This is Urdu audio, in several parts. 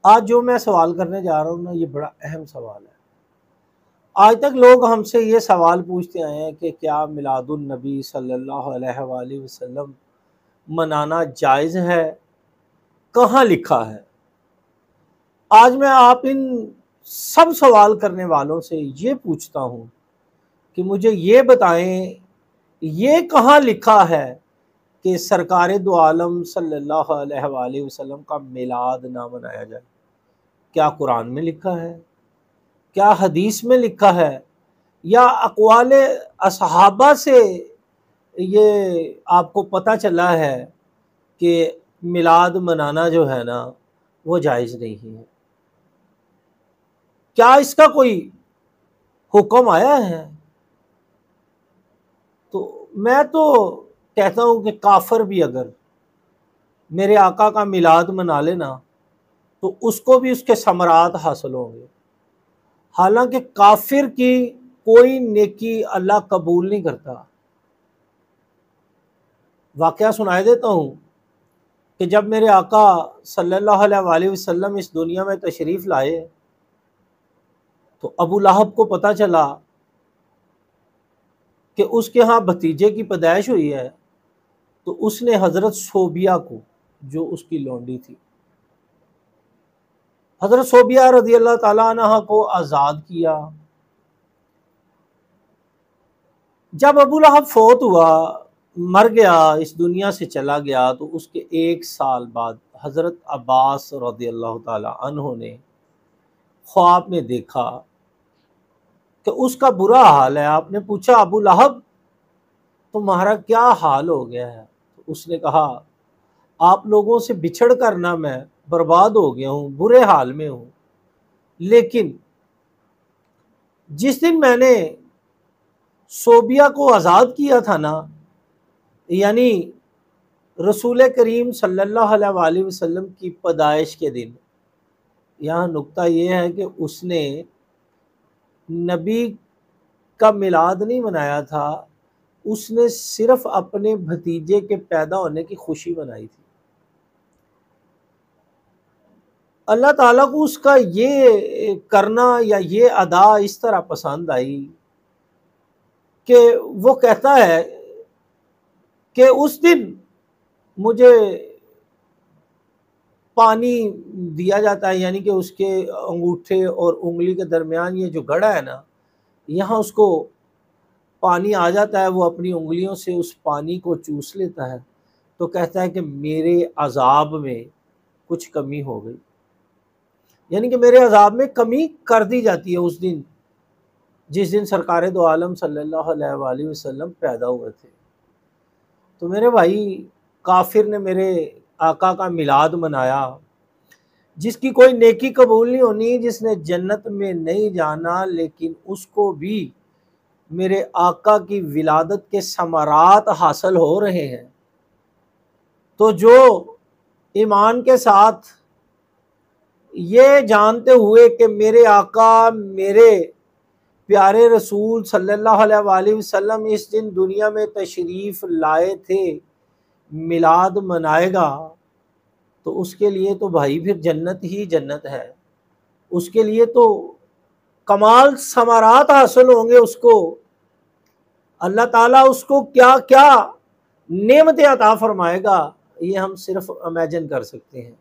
آج جو میں سوال کرنے جا رہا ہوں نا، یہ بڑا اہم سوال ہے۔ آج تک لوگ ہم سے یہ سوال پوچھتے آئے ہیں کہ کیا میلاد النبی صلی اللہ علیہ وآلہ وسلم منانا جائز ہے؟ کہاں لکھا ہے؟ آج میں آپ ان سب سوال کرنے والوں سے یہ پوچھتا ہوں کہ مجھے یہ بتائیں، یہ کہاں لکھا ہے کہ سرکار دو عالم صلی اللہ علیہ وآلہ وسلم کا میلاد نہ منایا جائے؟ کیا قرآن میں لکھا ہے؟ کیا حدیث میں لکھا ہے؟ یا اقوال اصحابہ سے یہ آپ کو پتہ چلا ہے کہ میلاد منانا جو ہے نا وہ جائز نہیں ہے؟ کیا اس کا کوئی حکم آیا ہے؟ تو میں تو کہتا ہوں کہ کافر بھی اگر میرے آقا کا میلاد منا لینا تو اس کو بھی اس کے ثمرات حاصل ہوں گے، حالانکہ کافر کی کوئی نیکی اللہ قبول نہیں کرتا۔ واقعہ سنائے دیتا ہوں کہ جب میرے آقا صلی اللہ علیہ وآلہ وسلم اس دنیا میں تشریف لائے تو ابو لہب کو پتہ چلا کہ اس کے ہاں بھتیجے کی پیدائش ہوئی ہے، تو اس نے حضرت صوبیہ کو، جو اس کی لونڈی تھی، حضرت صوبیہ رضی اللہ تعالیٰ عنہ کو آزاد کیا۔ جب ابو لہب فوت ہوا، مر گیا، اس دنیا سے چلا گیا، تو اس کے 1 سال بعد حضرت عباس رضی اللہ تعالیٰ عنہ نے خواب میں دیکھا کہ اس کا برا حال ہے۔ آپ نے پوچھا ابو لہب تمہارا کیا حال ہو گیا ہے؟ تو اس نے کہا آپ لوگوں سے بچھڑ کر نہ میں برباد ہو گیا ہوں، برے حال میں ہوں، لیکن جس دن میں نے صوبیہ کو آزاد کیا تھا نا، یعنی رسول کریم صلی اللہ علیہ وآلہ وسلم کی پیدائش کے دن، یہاں نکتہ یہ ہے کہ اس نے نبی کا میلاد نہیں منایا تھا، اس نے صرف اپنے بھتیجے کے پیدا ہونے کی خوشی منائی تھی۔ اللہ تعالیٰ کو اس کا یہ کرنا یا یہ ادا اس طرح پسند آئی کہ وہ کہتا ہے کہ اس دن مجھے پانی دیا جاتا ہے، یعنی کہ اس کے انگوٹھے اور انگلی کے درمیان یہ جو گڑھا ہے نا، یہاں اس کو پانی آ جاتا ہے، وہ اپنی انگلیوں سے اس پانی کو چوس لیتا ہے، تو کہتا ہے کہ میرے عذاب میں کچھ کمی ہو گئی، یعنی کہ میرے عذاب میں کمی کر دی جاتی ہے اس دن جس دن سرکار دو عالم صلی اللہ علیہ وآلہ وسلم پیدا ہوئے تھے۔ تو میرے بھائی، کافر نے میرے آقا کا میلاد منایا، جس کی کوئی نیکی قبول نہیں ہونی، جس نے جنت میں نہیں جانا، لیکن اس کو بھی میرے آقا کی ولادت کے ثمرات حاصل ہو رہے ہیں۔ تو جو ایمان کے ساتھ یہ جانتے ہوئے کہ میرے آقا، میرے پیارے رسول صلی اللہ علیہ وآلہ وسلم اس دن دنیا میں تشریف لائے تھے، میلاد منائے گا، تو اس کے لیے تو بھائی پھر جنت ہی جنت ہے، اس کے لیے تو کمال ثمرات حاصل ہوں گے، اس کو اللہ تعالیٰ اس کو کیا کیا نعمتیں عطا فرمائے گا، یہ ہم صرف امیجن کر سکتے ہیں۔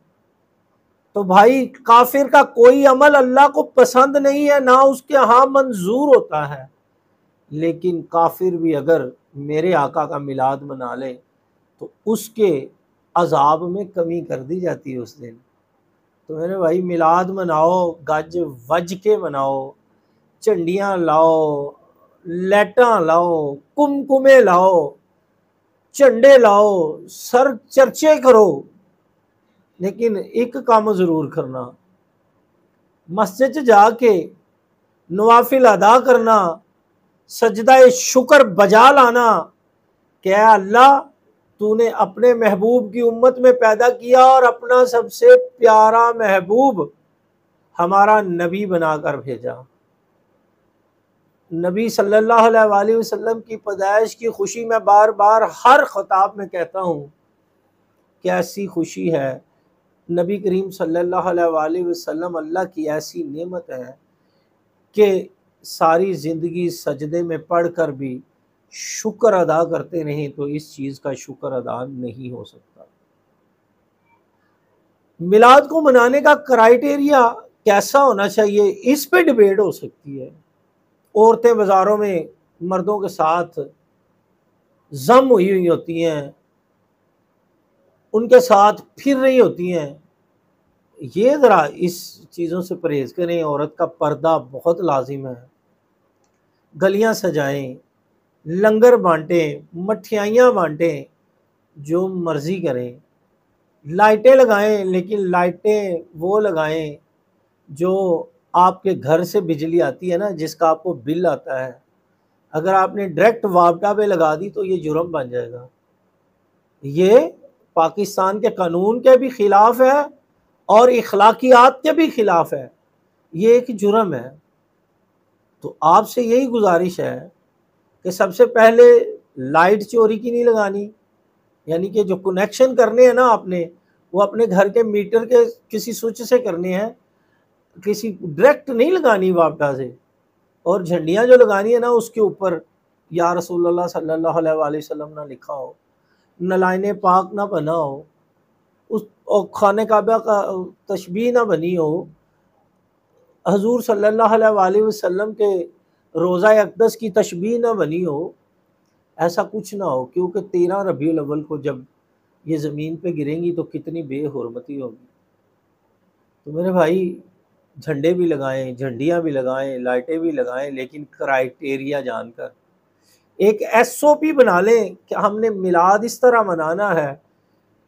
تو بھائی، کافر کا کوئی عمل اللہ کو پسند نہیں ہے، نہ اس کے ہاں منظور ہوتا ہے، لیکن کافر بھی اگر میرے آقا کا میلاد منا لے تو اس کے عذاب میں کمی کر دی جاتی ہے اس دن۔ تو میرے بھائی، میلاد مناؤ، گج وج کے مناؤ، چنڈیاں لاؤ، لیٹاں لاؤ، کمکمے لاؤ، چنڈے لاؤ، سر چرچے کرو، لیکن ایک کام ضرور کرنا، مسجد جا کے نوافل ادا کرنا، سجدہ شکر بجا لانا کہ اے اللہ، تو نے اپنے محبوب کی امت میں پیدا کیا اور اپنا سب سے پیارا محبوب ہمارا نبی بنا کر بھیجا۔ نبی صلی اللہ علیہ وآلہ وسلم کی پیدائش کی خوشی میں بار بار ہر خطاب میں کہتا ہوں کہ ایسی خوشی ہے نبی کریم صلی اللہ علیہ وآلہ وسلم اللہ کی ایسی نعمت ہے کہ ساری زندگی سجدے میں پڑھ کر بھی شکر ادا کرتے نہیں تو اس چیز کا شکر ادا نہیں ہو سکتا۔ میلاد کو منانے کا کرائیٹیریا کیسا ہونا چاہیے، اس پہ ڈبیٹ ہو سکتی ہے۔ عورتیں بازاروں میں مردوں کے ساتھ ضم ہوئی ہوتی ہیں، ان کے ساتھ پھر رہی ہوتی ہیں، یہ ذرا اس چیزوں سے پرہیز کریں۔ عورت کا پردہ بہت لازم ہے۔ گلیاں سجائیں، لنگر بانٹیں، مٹھائیاں بانٹیں، جو مرضی کریں، لائٹیں لگائیں، لیکن لائٹیں وہ لگائیں جو آپ کے گھر سے بجلی آتی ہے نا، جس کا آپ کو بل آتا ہے۔ اگر آپ نے ڈائریکٹ وابڈا پہ لگا دی تو یہ جرم بن جائے گا۔ یہ پاکستان کے قانون کے بھی خلاف ہے اور اخلاقیات کے بھی خلاف ہے، یہ ایک جرم ہے۔ تو آپ سے یہی گزارش ہے کہ سب سے پہلے لائٹ چوری کی نہیں لگانی، یعنی کہ جو کنیکشن کرنے ہیں نا آپ نے، وہ اپنے گھر کے میٹر کے کسی سوئچ سے کرنے ہیں، کسی ڈائریکٹ نہیں لگانی وابڈا سے۔ اور جھنڈیاں جو لگانی ہے نا، اس کے اوپر یا رسول اللہ صلی اللہ علیہ وآلہ وسلم نہ لکھا ہو، نلائن پاک نہ بنا ہو، اس اور خانہ کعبہ کا تشبیہ نہ بنی ہو، حضور صلی اللہ علیہ وآلہ وسلم کے روضہ اقدس کی تشبیہ نہ بنی ہو، ایسا کچھ نہ ہو، کیونکہ 13 ربیع الاول کو جب یہ زمین پہ گریں گی تو کتنی بے حرمتی ہوگی۔ تو میرے بھائی، جھنڈے بھی لگائیں، جھنڈیاں بھی لگائیں، لائٹیں بھی لگائیں، لیکن کرائیٹیریا جان کر ایک ایس او پی بنا لیں کہ ہم نے میلاد اس طرح منانا ہے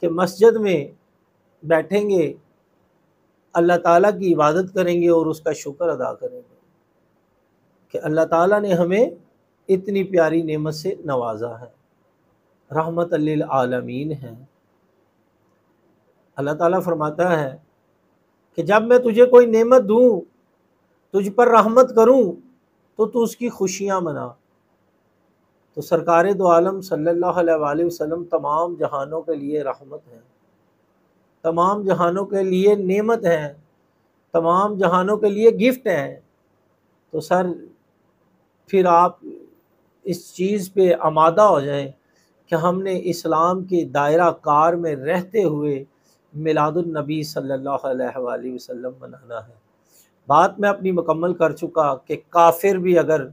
کہ مسجد میں بیٹھیں گے، اللہ تعالیٰ کی عبادت کریں گے اور اس کا شکر ادا کریں گے کہ اللہ تعالیٰ نے ہمیں اتنی پیاری نعمت سے نوازا ہے، رحمت للعالمین ہے۔ اللہ تعالیٰ فرماتا ہے کہ جب میں تجھے کوئی نعمت دوں، تجھ پر رحمت کروں، تو اس کی خوشیاں منا۔ تو سرکار دو عالم صلی اللہ علیہ وآلہ وسلم تمام جہانوں کے لیے رحمت ہیں، تمام جہانوں کے لیے نعمت ہیں، تمام جہانوں کے لیے گفٹ ہیں۔ تو سر پھر آپ اس چیز پہ آمادہ ہو جائیں کہ ہم نے اسلام کے دائرہ کار میں رہتے ہوئے میلاد النبی صلی اللہ علیہ وآلہ وسلم منانا ہے۔ بات میں اپنی مکمل کر چکا کہ کافر بھی اگر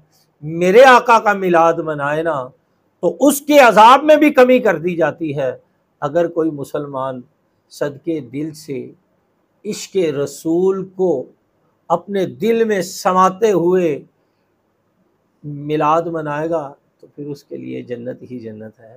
میرے آقا کا میلاد منائے نا تو اس کے عذاب میں بھی کمی کر دی جاتی ہے۔ اگر کوئی مسلمان صدقے دل سے عشق رسول کو اپنے دل میں سماتے ہوئے میلاد منائے گا تو پھر اس کے لیے جنت ہی جنت ہے۔